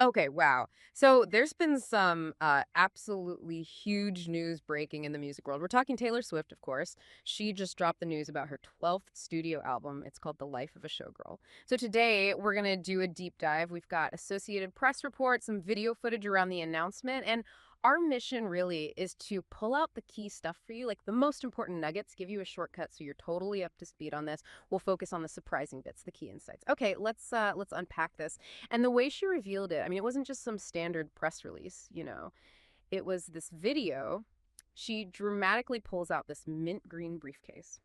Okay, wow. So there's been some absolutely huge news breaking in the music world. We're talking Taylor Swift, of course. She just dropped the news about her 12th studio album. It's called The Life of a Showgirl. So today we're going to do a deep dive. We've got Associated Press reports, some video footage around the announcement, and our mission really is to pull out the key stuff for you, like the most important nuggets, give you a shortcut so you're totally up to speed on this. We'll focus on the surprising bits, the key insights. Okay, let's unpack this. And the way she revealed it, I mean, it wasn't just some standard press release, you know. It was this video. She dramatically pulls out this mint green briefcase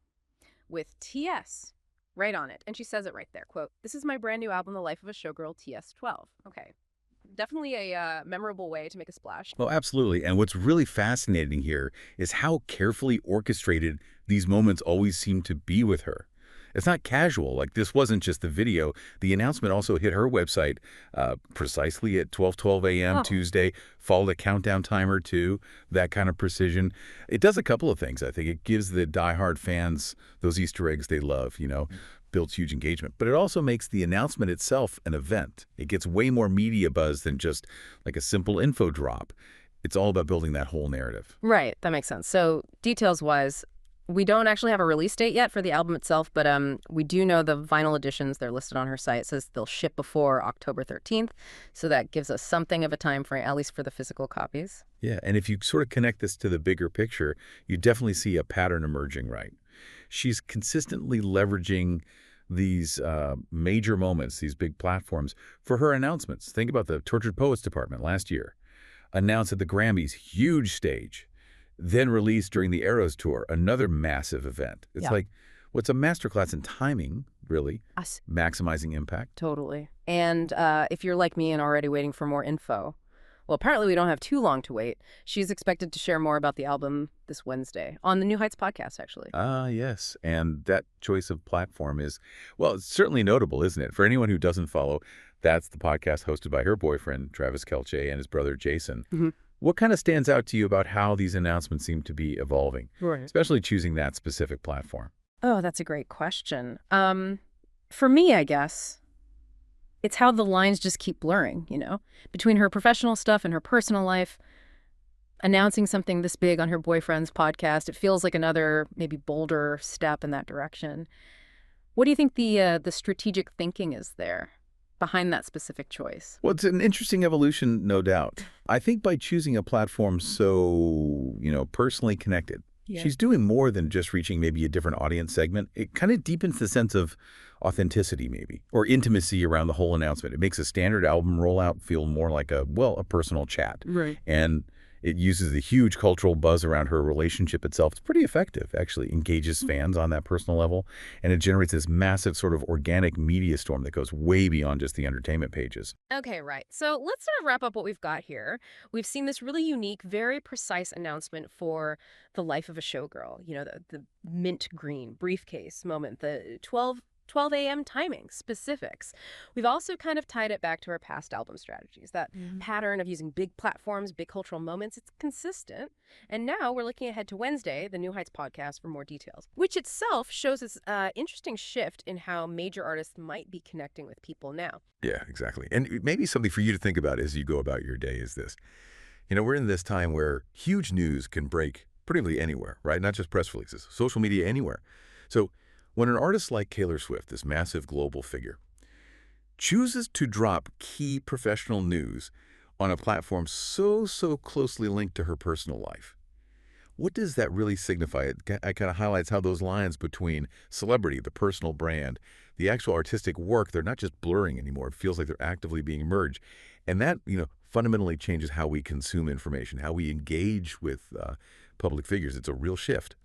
with TS right on it. And she says it right there, quote, "This is my brand new album, The Life of a Showgirl, TS 12." Okay. Definitely a memorable way to make a splash. Well, absolutely. And what's really fascinating here is how carefully orchestrated these moments always seem to be with her. It's not casual. Like, this wasn't just the video. The announcement also hit her website precisely at 12:12 a.m. Oh, Tuesday, followed a countdown timer too, that kind of precision. It does a couple of things, I think. It gives the diehard fans those Easter eggs they love, builds huge engagement. But it also makes the announcement itself an event. It gets way more media buzz than just like a simple info drop. It's all about building that whole narrative. right. That makes sense. So details-wise, we don't actually have a release date yet for the album itself, but we do know the vinyl editions, they're listed on her site. It says they'll ship before October 13th. So that gives us something of a time frame, at least for the physical copies. Yeah, and if you sort of connect this to the bigger picture, you definitely see a pattern emerging, right? She's consistently leveraging these major moments, these big platforms, for her announcements. Think about the Tortured Poets Department last year. Announced at the Grammys, huge stage. Then released during the Eras Tour, another massive event. It's Yeah. like, what's a masterclass in timing, really, Us. maximizing impact. Totally. And if you're like me and already waiting for more info, well, apparently we don't have too long to wait. She's expected to share more about the album this Wednesday on the New Heights podcast, actually. Ah, yes. And that choice of platform is, well, it's certainly notable, isn't it? For anyone who doesn't follow, that's the podcast hosted by her boyfriend, Travis Kelce, and his brother, Jason. Hmm. What kind of stands out to you about how these announcements seem to be evolving, Right. especially choosing that specific platform? Oh, that's a great question. For me, I guess, it's how the lines just keep blurring, between her professional stuff and her personal life. Announcing something this big on her boyfriend's podcast, it feels like another maybe bolder step in that direction. What do you think the strategic thinking is there behind that specific choice? Well, it's an interesting evolution, no doubt. I think by choosing a platform so, personally connected, Yeah. she's doing more than just reaching maybe a different audience segment. It kind of deepens the sense of authenticity, maybe, or intimacy around the whole announcement. It makes a standard album rollout feel more like a personal chat. Right. And it uses the huge cultural buzz around her relationship itself. It's pretty effective, actually. Engages fans on that personal level. And it generates this massive sort of organic media storm that goes way beyond just the entertainment pages. Okay, right. So let's sort of wrap up what we've got here. We've seen this really unique, very precise announcement for the life of a showgirl. The mint green briefcase moment, the 12 a.m. timing, specifics. We've also kind of tied it back to our past album strategies. That pattern of using big platforms, big cultural moments, it's consistent. And now we're looking ahead to Wednesday, the New Heights podcast, for more details, which itself shows this interesting shift in how major artists might be connecting with people now. Yeah, exactly. And maybe something for you to think about as you go about your day is this. We're in this time where huge news can break pretty much anywhere, right? Not just press releases, social media, anywhere. So when an artist like Taylor Swift, this massive global figure, chooses to drop key professional news on a platform so closely linked to her personal life, what does that really signify? It kind of highlights how those lines between celebrity, the personal brand, the actual artistic work, they're not just blurring anymore. It feels like they're actively being merged. And that, fundamentally changes how we consume information, how we engage with public figures. It's a real shift.